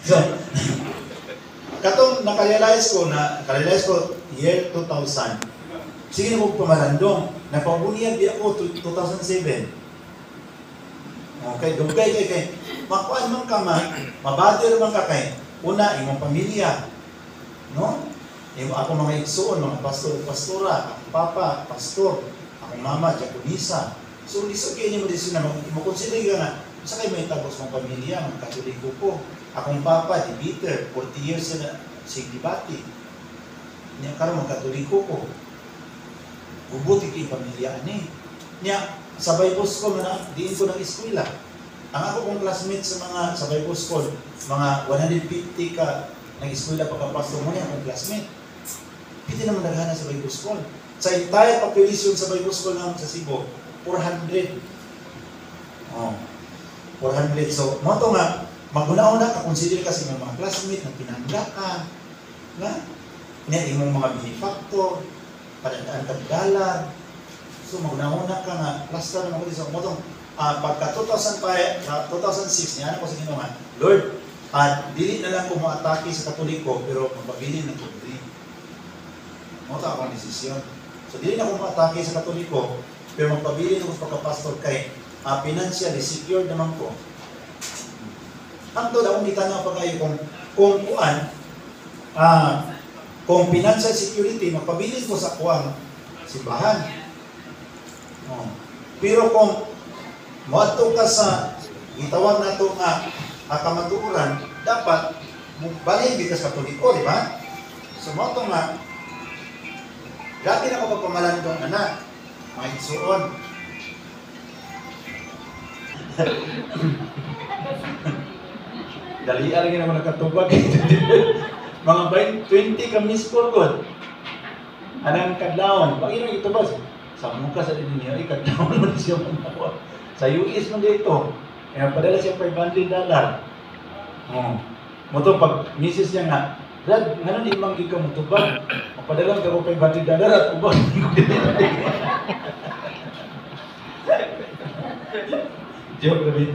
So, katong nakarealize ko year 2000. Sige na ko pumalandong. Napabuniyad di ako 2007. Okay, dugay kay makuan man ka man, mabadir man ka kay una imong pamilya. No? Imo ako mga igsoon, mga pastor, pastora, akong papa, pastor, akong mama, diakonisa. So lisod kay nimo disi na mo consider nga sa kay may tabos mong pamilya, mga Katoliko ko. Akong papa di bitter, 40 years na sigbati. Niya karon mga Katoliko ko. Ubuti kay pamilya ani. Niya sa Bible school na diin ko ng eskwela. Ang ako kong classmate sa mga sa Bible school, mga 150 ka nag-eskwela pagka-pastor mo niya, akong classmate. Pwede naman naghana sa Bible school. Sa entire population sa Bible school naman sa Cebu, 400. Oh, 400. So, mo to nga, maguna-una ka, consider kasi ng mga classmate na pinangga ka, nga, niya imong mga benefactor, padadaan kagdalan. So, maguna-una ka nga, cluster naman ko dito. Mo to, pagka 2006, niya ko sa Ginoo nga, Lord, dili na lang ko mo-atake sa Katoliko, pero mapabilin na ko dili. Mo ta akong desisyon. So, dili na ko mo-atake sa Katoliko, pero mapabilin ako sa pagka-pastor kay financially secure naman ko. Hangtod akong gitanong pa kayo kung financial security, mapabilin ko sa kuwang simbahan. Pero kung moadto ka sa itawag na ito nga kamatuoran, dapat balay ka sa Katoliko, di ba? So mo ito nga, dati na ko pagpamalan itong anak, mga igsuon. Dalian lagi naman nakatubag. Mga 20 ka miss call ko. Anang kadlawon, bakit nang ito ba? Sa muka sa din niya, kadlawon man siya manawa. Sa US man dito, kaya padala siya $500. Mo to pag misis niya nga, Dad, nga di mang ikaw mo tubag. Magpadala ka ko $500 at ubag. Joke na dito.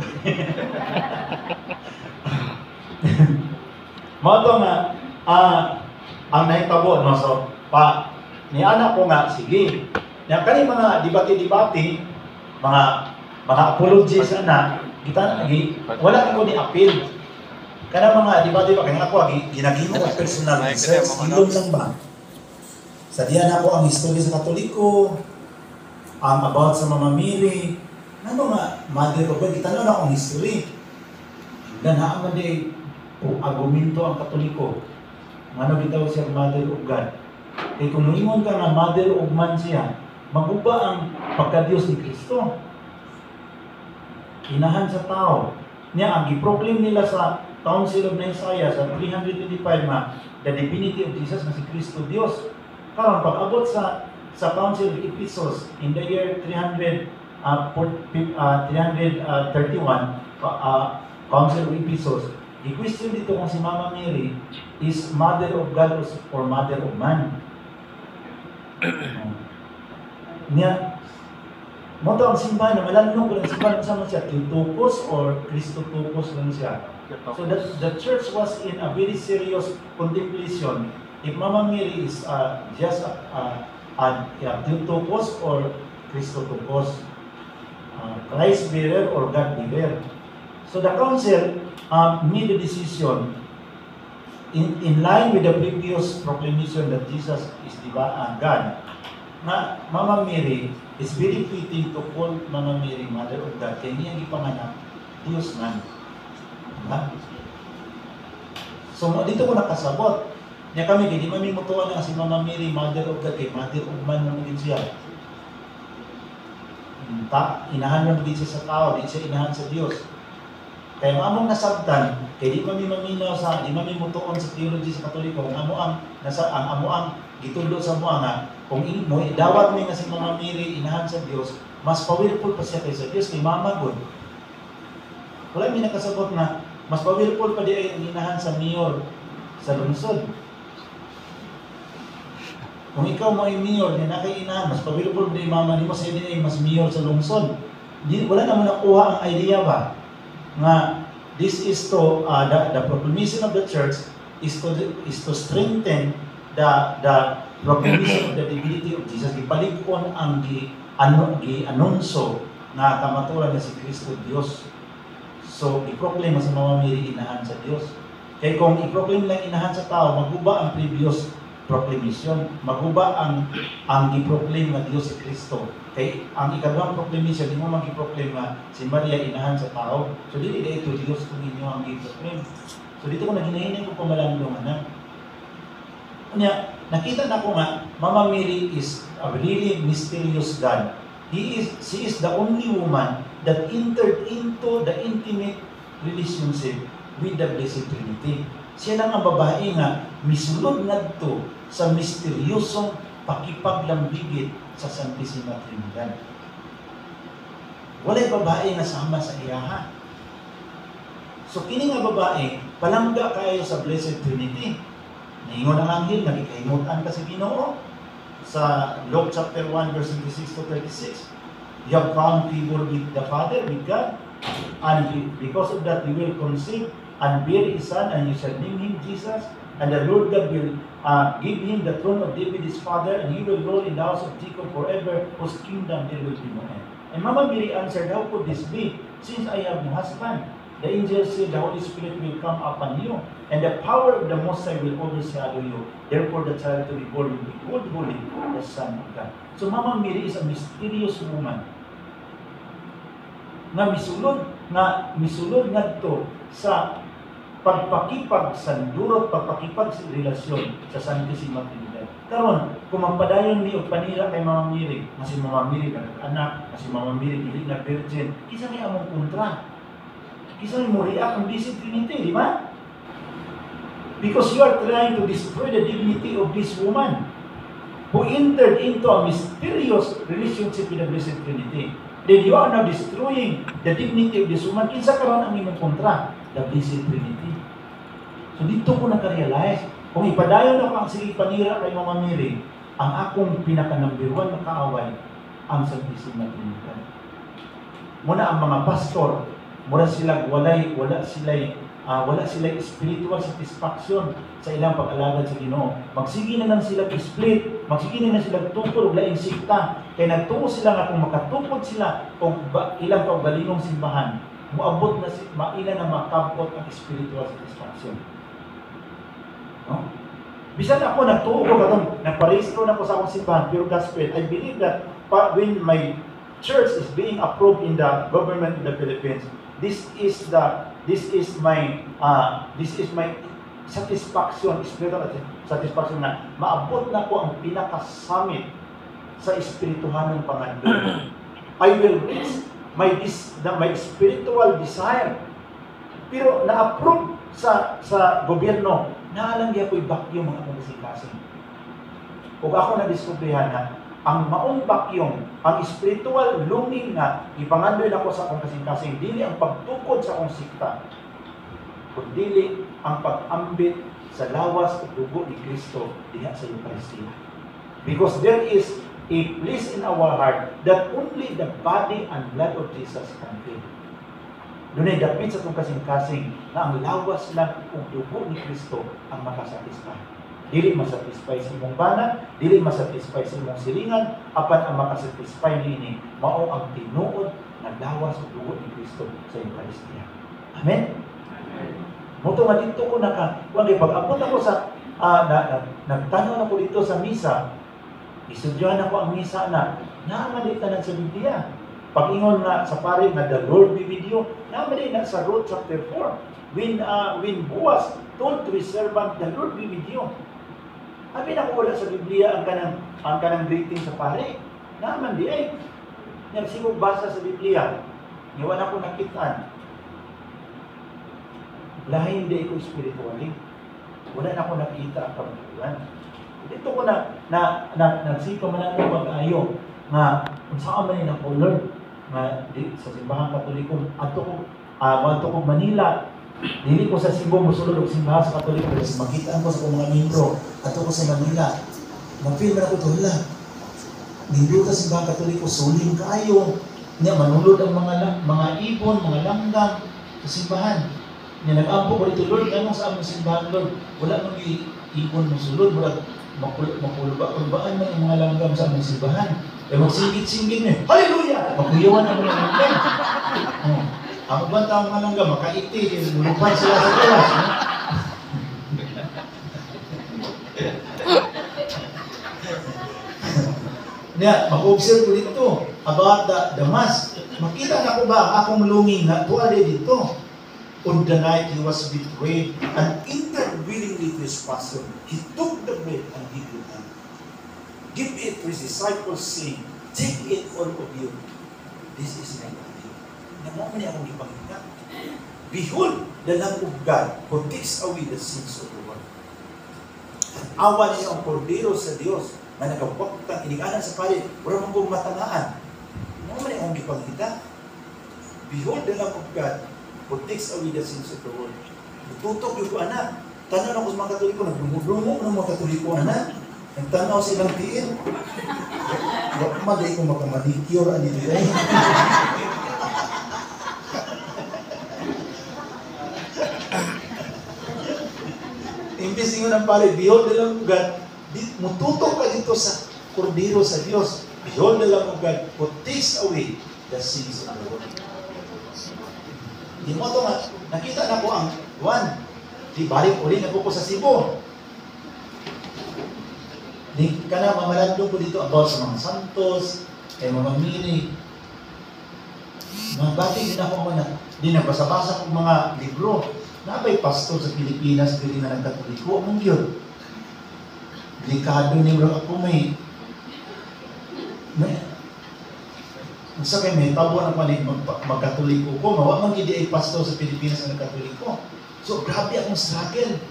Mo to nga, ang nahitabo, no? So, ni anak ko nga, sige. Yan kani mga debate-debate, mga apologies na, wala ko ni appeal. Kana mga debate ba, kaya ako, ginagino ko personal research, ilong lang ba? Sa diyan ako ang history sa Katoliko, about sa Mama Mary, ano nga, Mother of God, itanong na akong history. Ganaan man din, argumento ang Katoliko. Ano bitaw siya Mother of God? Kaya kung nuingon ka nga Mother of Man siya, maguba ang pagka-Diyos ni Kristo. Inahan sa tao. Niya, ang i-proclaim nila sa Council of Nicaea sa 325 na the divinity of Jesus na si Kristo Diyos. Karon pag-abot sa Council of Ephesus in the year 331, Council of Ephesus, i-question dito kung si Mama Mary is Mother of God or Mother of Man. Niya, mo to ang simbahan na malanong ko ng simbahan sama siya, Theotokos or Christotokos lang siya. So the church was in a very serious contemplation if Mama Mary is just Theotokos or Christotokos, Christ bearer or God bearer. So the council made a decision in line with the previous proclamation that Jesus is God, na Mama Mary is very fitting to call Mama Mary Mother of God kaya niya gipanganak Diyos man. So dito ko nakasabot niya kami, hindi mami mutuan na si Mama Mary Mother of God kay Mother of Man naman din siya. Inahan naman din siya sa tao, din siya inahan sa Diyos. Kaya among nasabtan, kaya di mami maminaw sa, di mami mutuon sa theology sa Katoliko, ang amo ang gitulo sa mga nga, kung mo idawat mo nga si Mama Mary inahan sa Dios, mas powerful pa siya kaysa Dios kay Mama God. Wala mi nakasabot na mas powerful pa di ay inahan sa mayor sa lungsod. Kung ikaw mo ay mayor na nakay inahan, mas powerful di Mama nimo sa ay mas mayor sa lungsod. Wala naman nakuha ang idea ba nga this is to the proclamation of the church is to strengthen the proclamation of the divinity of Jesus. Gipalig-on ang gi-anunso na kamaturan na si Kristo Dios. So i-proclaim sa mamamiri inahan sa Dios. Kaya kung i-proclaim lang inahan sa tao, maguba ang previous proclamation, maguba ang i-proclaim na Dios si Kristo. Kay ang ikadawang proclamation, di mo mag-i-proclaim na si Maria inahan sa tao. So dili ito Dios kung inyo ang i-proclaim. So dito ko naginahinay ko pamalandong anak. Kanya, nakita na ko nga, Mama Mary is a really mysterious God. She is the only woman that entered into the intimate relationship with the Blessed Trinity. Siya lang ang babae nga misulod ngadto sa misteryosong pakipaglambigit sa Santissima Trinidad. Walay babae nga sama sa iyaha. So kini nga babae, palangga kayo sa Blessed Trinity. Naingon ang anghel, nagikahimutan ka sa Ginoo. Sa Luke chapter 1 verse 26 to 36, you have found favor with the Father, with God, and because of that you will conceive and bear a son, and you shall name him Jesus, and the Lord God will give him the throne of David his father, and he will rule in the house of Jacob forever, whose kingdom there will be no end. And Mama Mary answered, how could this be, since I have no husband? The angel said, the Holy Spirit will come upon you, and the power of the Most High will overshadow you. Therefore, the child to be born will be called Holy, the Son of God. So, Mama Mary is a mysterious woman. Nga misulod ngadto sa pagpakipag sandurot, pagpakipag sa relasyon sa Santissima Trinidad. Karon, kung magpadayon ni og panira kay Mama Mary, nga si Mama Mary anak, nga si Mama Mary dili na virgin, kisa may among kontra. Kisa mo react ang Blessed Trinity, di ba? Because you are trying to destroy the dignity of this woman who entered into a mysterious relationship with the Blessed Trinity. Then you are now destroying the dignity of this woman. Kinsa karon ang imong kontra? The Blessed Trinity. So dito ko naka-realize, kung ipadayon ako ang sige panira kay Mama Mary, ang akong pinaka-number 1 na kaaway, ang Santissima Trinidad. Muna ang mga pastor, wala sila spiritual satisfaction sa ilang pag-alagad sa Ginoo. Magsige na lang sila split, magsige na lang sila tupod og laing sikta. Kay nagtuo sila nga kung makatupod sila og ilang kaugalingong simbahan, moabot na maila na makabot ang spiritual satisfaction. No? Bisan ako nagtuo ko katong nagparehistro na ko sa akong simbahan, pure gospel. I believe that when my church is being approved in the government of the Philippines, this is my satisfaction, spiritual satisfaction na maabot na ko ang pinaka-summit sa espirituhanong pangandun. I will reach my spiritual desire. Pero na-approve sa gobyerno, naalang di ako'y bakyo mga kong o ako na-discoveryhan na ang maong bakyong, ang spiritual longing na ipangandoy na ko sa akong kasing-kasing, dili ang pagtukod sa akong sikta, kundi ang pag-ambit sa lawas o dugo ni Kristo diha sa Eucharistia. Because there is a place in our heart that only the body and blood of Jesus can fill. Doon ay dapit sa itong kasing-kasing na ang lawas lang o dugo ni Kristo ang makasatisfy. Dili masatisfy sa imong bana, dili masatisfy sa imong silingan, apan ang makasatisfy niini mao ang tinuod na lawas ug dugo ni Kristo sa Eucharistia. Amen. Moto nga dito ko wag pag-abot ako sa nagtanaw ako dito sa misa. Isudyohan ako ang misa na naamalitan sa Biblia. Pag-ingon nga sa pare nga the Lord be with you, naamali na sa Ruth chapter 4. When Boaz told to his servant, the Lord be with you. Abi na ko wala sa Biblia ang kanang greeting sa pare. Naman di ay. Nagsimog basa sa Biblia. Niwan ako nakitaan. Lahin di ko spiritually. Wala na ako nakita ang kabuluhan. Dito ko nagsiko man ang pag-ayo nga kung saan man na ko Lord nga sa simbahang Katoliko adto ko Manila. Dili ko sa Cebu mosulod og simbahan sa Katoliko kasi makita ko sa mga membro ato ko sa Manila. Mapil man ako to hila. Nindot sa simbahang Katoliko suling kaayo. Nya manulod ang mga ibon, mga langgam sa simbahan. Nga nag-ampo ko dito, Lord, anong sa among simbahan, Lord? Wala nang iipon mo sulod, wala makulubaan man ang mga langgam sa among simbahan. Kaya magsinggit-singgit niyo, hallelujah! Magkuyawan ang mga langgam. Ang banta ang mga langgam, makaiti, lulupan sila sa tawas. Niya, mag-observe ko dito about the mass. Makita na ko ba akong lunging na tuwali dito? On the night he was betrayed and entered willingly to his passion. He took the bread and gave it them. Give it to his disciples, saying, take it all of you. This is my body. Naman niya akong ipakita. Behold, the Lamb of God who takes away the sins of the world. Awa niya ang kordero sa Diyos na nagabwagtang iniganan sa palit. Wala mong matangaan. Naman niya akong ipakita. Behold, the Lamb of God who takes away the sins of the world. Tutok yung ko, anak. Tanaw ako sa mga Katoliko, nagdungo-dungo ng mga Katoliko, anak. Nagtanaw sa ilang tiin. Wag maday kong makamanikyur, anito yun. Imbis nyo ng pala, behold the Lamb of God, mututok ka dito sa kordero sa Diyos. Behold the Lamb of God who takes away the sins of the world. Di mo ito nga, nakita na ko ang Juan. Di balik uli na ko sa Cebu. Di ka na mamalandong ko dito about sa mga santos, kay mga mini. Mga bati din ako mga, di nabasa-basa kong mga libro. Nabay pastor sa Pilipinas, dili na nagkatoliko. Among yun. Delikado ni bro ako may sa kay may tabo ng panig magkatoliko ko, mawa man gid ay pastor sa Pilipinas na nagkatoliko. So grabe akong struggle.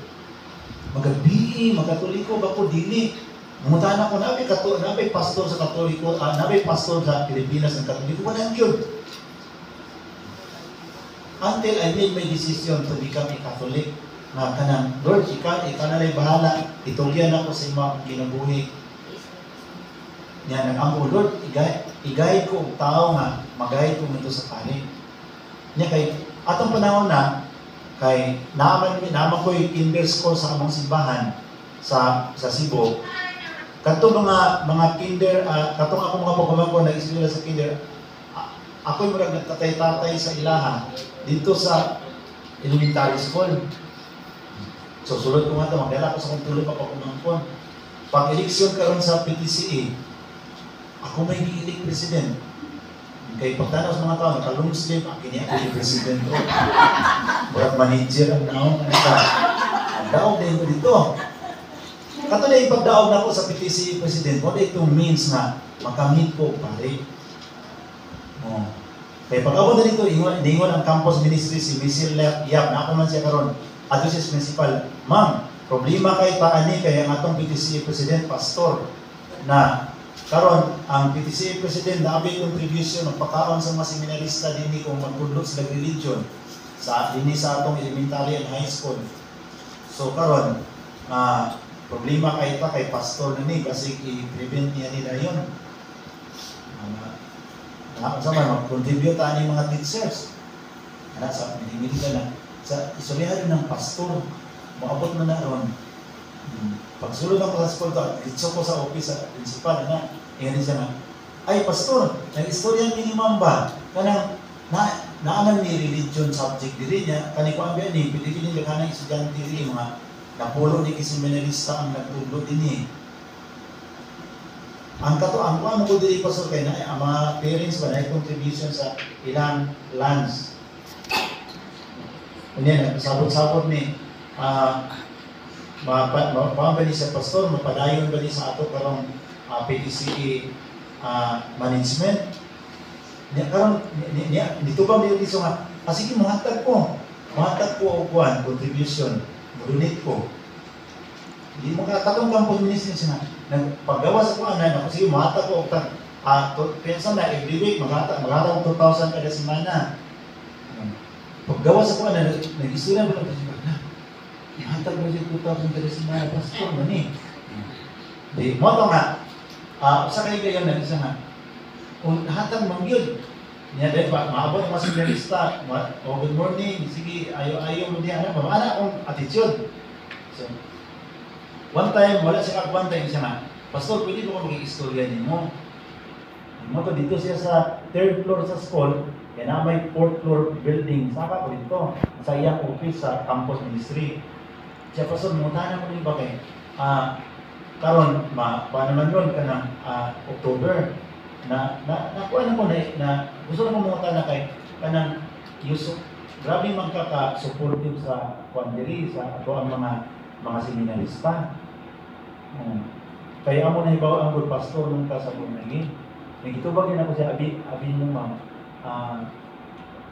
Magabi, magkatoliko ba ko dili. Nangutan ako nabay pastor sa Katoliko, nabay pastor sa Pilipinas na Katoliko, wala gyud. Until I made my decision to become a Catholic, na kanang Lord, ikaw na lay bahala, itulyan ako sa imong kinabuhi. Yan ang amo, Lord, i-guide ko ang tao nga, mag-guide ko ito sa panig. Nya kay, atong panahon na, kay naman ko yung kinder school sa among simbahan sa Cebu. Katong mga kinder, katong ako mga pagpamangko nag-eskwela sa kinder, ako yung murag nagtatay-tatay sa ilaha dito sa elementary school. So sulod ko nga ito, magdala ko sa kong tuloy pa pagpamangkon. Pag-eleksyon karon sa PTCA, ako may giilik president. Kay pagtanaw sa mga tao, nakalungslim, akin niya ako yung president ko. Walang manager ang naong kanita. Ang daog din ko dito. Kato na ipagdaog na ako sa PTCA president, what itong means na makamit ko pare. Oh. Kaya pag ako na dito, ingon ang campus ministry si Misil Yap, na ako man siya karon. Ato siya principal, ma'am, problema kay paani kaya ang atong PTCA president, pastor, na karon ang PTCA president na abay contribution ng pagkaon sa mga seminarista dinhi kung magpudlot sa religion sa dinhi sa atong elementary and high school. So karon problema kay pa kay pastor na ni kasi i-prevent niya nila yon. Sa man mag-contribute ani mga teachers. Ana sa minimili ka na sa istoryahan ng pastor moabot na ron. Pagsulod ako sa school dito ko sa office sa principal na ingon siya na, ay pastor, nag-istorya ni Ma'am ba? Kanang naaman ni religion subject diri niya, kani ko ang biya ni, pili ni kanang estudyante diri mga napulo ni seminarista ang nagtudlo dinhi. Ang katuan ko mo diri pastor kay na ang mga parents ba na contribution sa ilang lands. Unya sabot-sabot ni mapapabali sa pastor, mapadayon ba ni sa ato karong PTCA management. Karon dito ba may dito nga sige mahatag ko og kuan contribution, donate ko. Di mo katong campus ministry siya nagpagawa sa kuan na sige mahatag ko og pensa na every week maghatag 2,000 kada semana. Paggawa sa kuan na nag-istorya ba na ihatag mo yung 2,000 kada semana pastor man ni. Di mo to nga sa kay gayon na isa nga kung hatag mangyod Niya din ba, maabot ang masinarista, oh good morning, sige, ayaw mo diyan, ana akong attitude. So, one time, wala siya one time siya nga, Pastor, pwede ko mag-i-istorya ninyo. Mo to dito siya sa third floor sa school, kaya na may fourth floor building, saka ko dito, sa iyang office sa campus ministry. Siya, Pastor, mutahan ko din ba kayo? Karon paano man yun ka ng October, nakuha na ko na gusto na mo na kay kanang Yusuf, grabe magkaka-supportive sa kwandiri sa ato ang mga seminarista. Kaya amo na ibaw ang good pastor nung kasabon naging. Nagitubag din ako sa abi mo ma'am.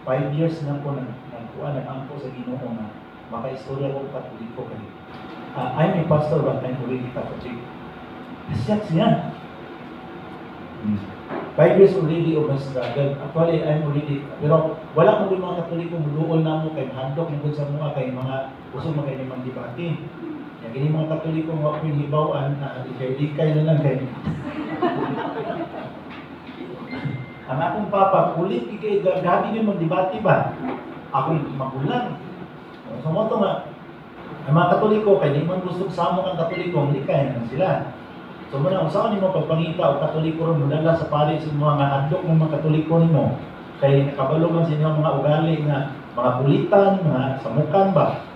5 years na po nagkuha nag-angko sa Ginoo nga makaistorya ko Katoliko kay. I'm a pastor but I'm already Catholic. That's yan. 5 years already of my struggle. Actually, I'm already, pero wala mo din mga Katoliko, muluol na mo kay handok mo sa mga kay mga gusto mo kay mga debate. Yan, gini mga Katoliko mga pinhibawan na ikay-ikay na lang kay. Ang akong papa, kulit ikay, gabi yun mag-debate ba? Akong magulang. So mo ito nga, ang mga Katoliko, kaya di man gusto sa mo ang Katoliko, hindi kaya naman sila. So muna, usahan nimo pagpangita o Katoliko ron mudala sa pari sa mga handok ng mga Katoliko nimo. Kay nakabalo man sa inyo mga ugali nga mga kulitan, mga samukan ba.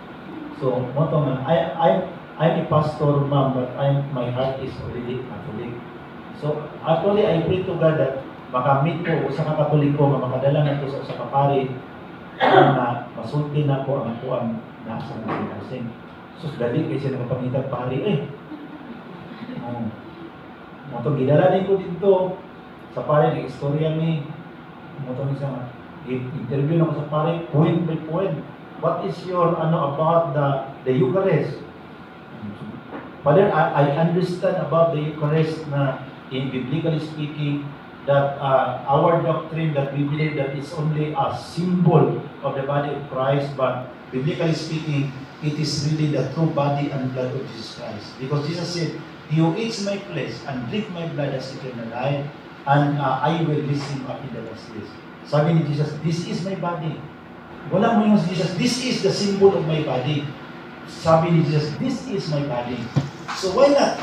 So mo to nga I'm a pastor ma'am but my heart is already Catholic. So actually I pray to God that makamit ko usa ka Katoliko nga makadala nato sa usa ka pari na masulti na ko ang kuan nasa mga so dali kay sila nakapangita pari Moto gidala din ko dito sa pare ng istorya ni moto ni sa interview na ko sa pare point by point. What is your about the Eucharist? Father, I understand about the Eucharist na in biblically speaking that our doctrine that we believe that it's only a symbol of the body of Christ, but biblically speaking, it is really the true body and blood of Jesus Christ. Because Jesus said, "He who eats my flesh and drink my blood has eternal life, and I will raise him up in the last days." Sabi ni Jesus, "This is my body." Wala mo yung Jesus, "This is the symbol of my body." Sabi ni Jesus, "This is my body." So why not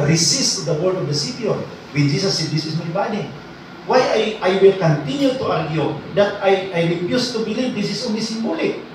resist the word of the Savior when Jesus said, "This is my body"? Why I will continue to argue that I refuse to believe this is only symbolic?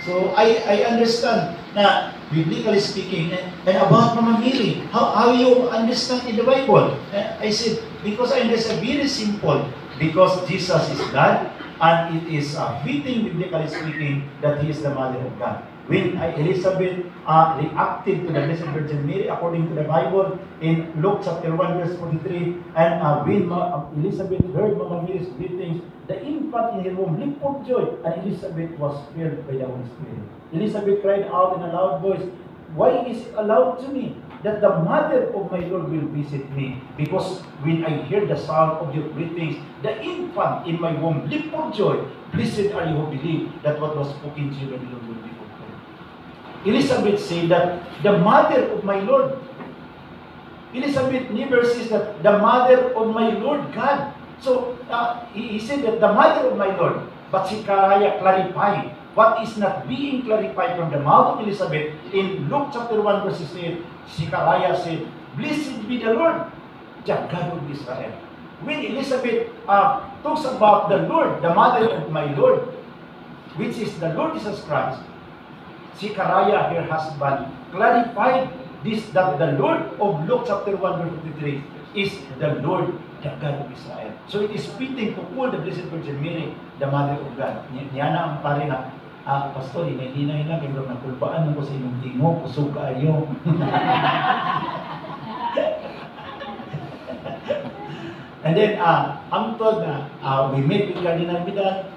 So I understand na biblically speaking and about Mama Mary, how you understand in the Bible? I said because I understand very simple, because Jesus is God and it is fitting biblically speaking that He is the Mother of God. When Elizabeth reacted to the Blessed Virgin Mary according to the Bible in Luke chapter 1 verse 43, and when Elizabeth heard Mama Mary's greetings, the infant in her womb leaped for joy, and Elizabeth was filled by the Holy Spirit. Elizabeth cried out in a loud voice, "Why is it allowed to me that the mother of my Lord will visit me? Because when I hear the sound of your greetings, the infant in my womb leaped for joy. Blessed are you who believe that what was spoken to you by the Lord will be fulfilled." Elizabeth said that the mother of my Lord. Elizabeth never says that the mother of my Lord God. So he said that the mother of my Lord, but Zechariah clarified what is not being clarified from the mouth of Elizabeth. In Luke chapter 1 verse 8, Zechariah said, "Blessed be the Lord, the God of Israel." When Elizabeth talks about the Lord, the mother of my Lord, which is the Lord Jesus Christ, Zechariah, her husband, clarified this, that the Lord of Luke chapter 1 verse 53 is the Lord, the God of Israel. So it is fitting to call the Blessed Virgin Mary the Mother of God. Niya na ang pare na, Pastor, hinay-hinay na, kaya nakulbaan mo ko sa inyong tingo, kusog kaayo. And then, angtod na, we met with Cardinal Vidal,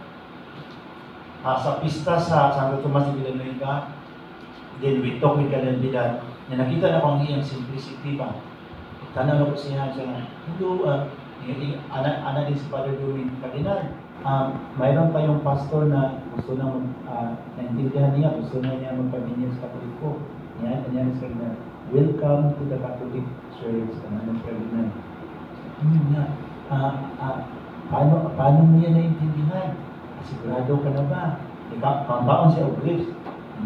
sa pista sa Santo Tomas de Villanueva. Then we talk with Cardinal Vidal, na nakita na kong iyang simplicity ba. Tanong ko siya na, hello, ana din si Father Domin, Cardinal, mayroon tayong pastor na gusto na naintindihan niya, gusto na niya magpabinyo sa Katoliko. Yan sa Cardinal, "Welcome to the Catholic Church," Cardinal. paano mo yan naintindihan? Sigurado ka na ba? Kaon siya oblis.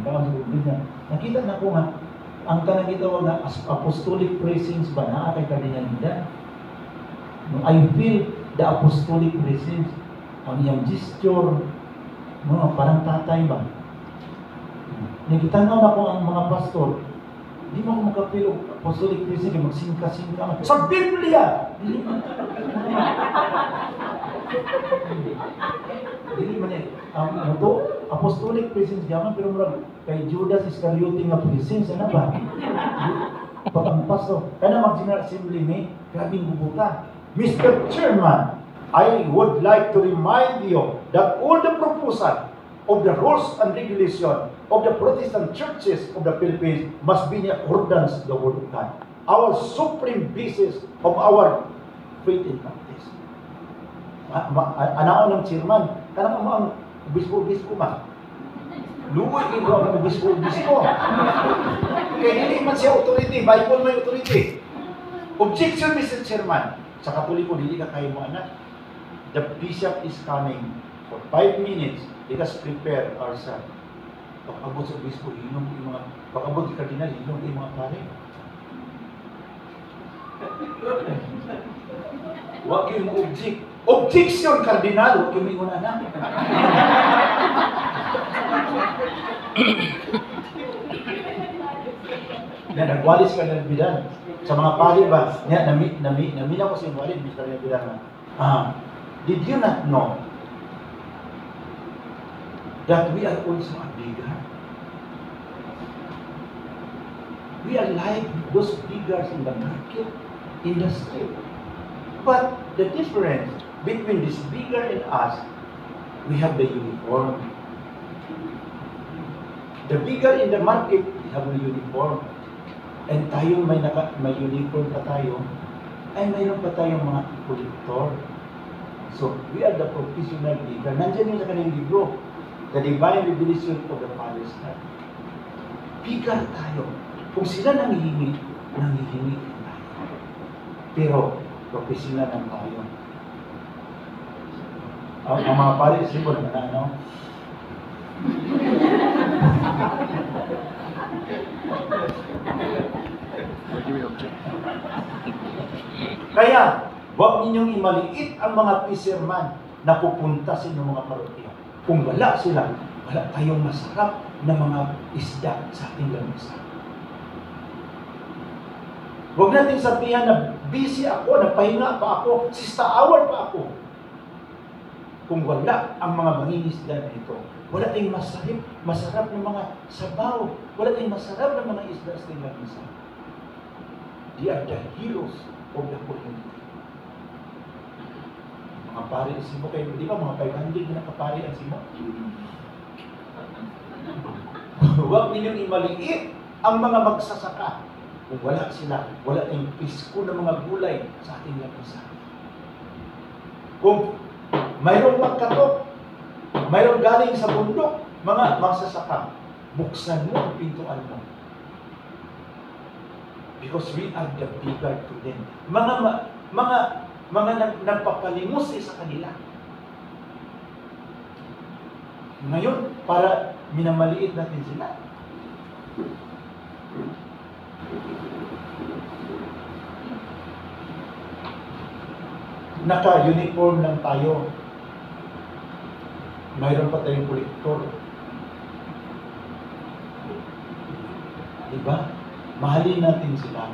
Kaon siya oblis na. Nakita na ko nga, ang kanang gitawag na apostolic presence ba na kay kardinalidad? I feel the apostolic presence. Ang iyang gesture, parang tatay ba? Nakita na ako ang mga pastor, di mo ako makapilo, apostolic presence, kaya magsingka-singka. Sa Biblia! Dili man eh. Apostolic presence yaman, pero murag kay Judas Iscariote nga presence, ano ba? Pag ang pastor, kaya mag-general assembly ni, grabing gubuta. Mr. Chairman, I would like to remind you that all the proposal of the rules and regulation of the Protestant churches of the Philippines must be in accordance with the Word of God. Our supreme basis of our faith and practice. Anaon ng chairman, kanang ang obispo-obispo ba? Luoy ito ang obispo-obispo. Kaya hindi man siya authority, Bible may authority. Objection, Mr. Chairman. Sa Katoliko, hindi ka kayo mo anak. The bishop is coming for 5 minutes. Let us prepare ourselves. Pag-abot sa obispo, hinong yung mga, pag-abot sa kardinal, hinong yung mga pare. Huwag yung object. Objection, kardinal, huwag yung ingon anak. Nagwalis ka ng bidan. Sa mga pari ba, naminaw ko sa yung walid, Mr. Bidan na, did you not know that we are also a beggar? We are like those beggars in the market, in the street. But the difference between this beggar and us, we have the uniform. The beggar in the market, they have the uniform. And tayo may uniform pa tayo, ay mayroon pa tayong mga collector. So, we are the professional beggar. Nandiyan yung sa kanyang libro, The Divine Revelation of the Father's Heart. Beggar tayo. Kung sila nangihingi tayo. Pero, professional lang tayo. Ang mga pari, simple na ano? Kaya, huwag ninyong imaliit ang mga fisherman na pupunta sa inyong mga parokya. Kung wala sila, wala tayong masarap na mga isda sa ating lamesa. Huwag natin sabihan na busy ako, nagpahinga pa ako, sista hour pa ako. Kung wala ang mga mangingisda na ito, wala tayong masarap na mga sabaw, wala tayong masarap na mga isda sa ating lamesa. They are the heroes of the community. Mga pari ang simo kayo, di ba mga 500 na kapari ang simo? Huwag ninyong imaliit ang mga magsasaka. Kung wala sila, wala tayong pisko ng mga gulay sa ating lamesa. Kung mayroong magkatok, mayroong galing sa bundok, mga magsasaka, buksan mo ang pintuan mo. Because we are the beggar to them. Mga nagpapalimos sa kanila. Ngayon, para minamaliit natin sila. Naka-uniform lang tayo. Mayroon pa tayong kolektor. Diba? Mahalin natin sila.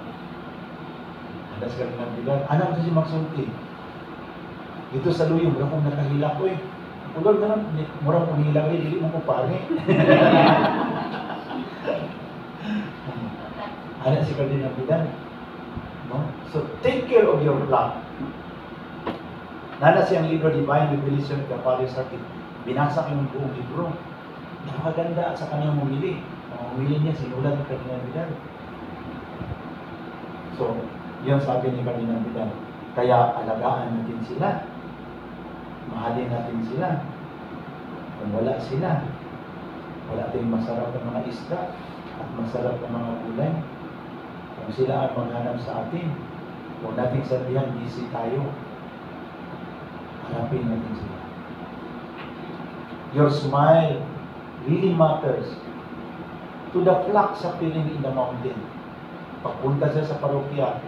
Alas ka rin ng bilang. Anak kasi magsulti. Dito sa luyo, mura kong nakahila ko eh. Ulog na lang, mura kong hila ko eh. Dili mo ko pare. Anak si Cardinal Bidan. No? So, take care of your flock. Nana siyang libro, Divine Revelation of the Father's Heart. Binasa ko yung buong libro. Napakaganda sa kanyang mumili. Ang mumili niya, sinulat ng Cardinal Bidan. So, yun sabi ni Cardinal Bidan. Kaya alagaan natin sila. Mahalin natin sila. Kung wala sila, wala tayong masarap ng mga isda at masarap ng mga gulay. Kung sila ang maghanap sa atin, huwag natin sabihan, busy tayo. Hanapin natin sila. Your smile really matters to the flocks appearing in the mountain. Pagpunta siya sa parokya,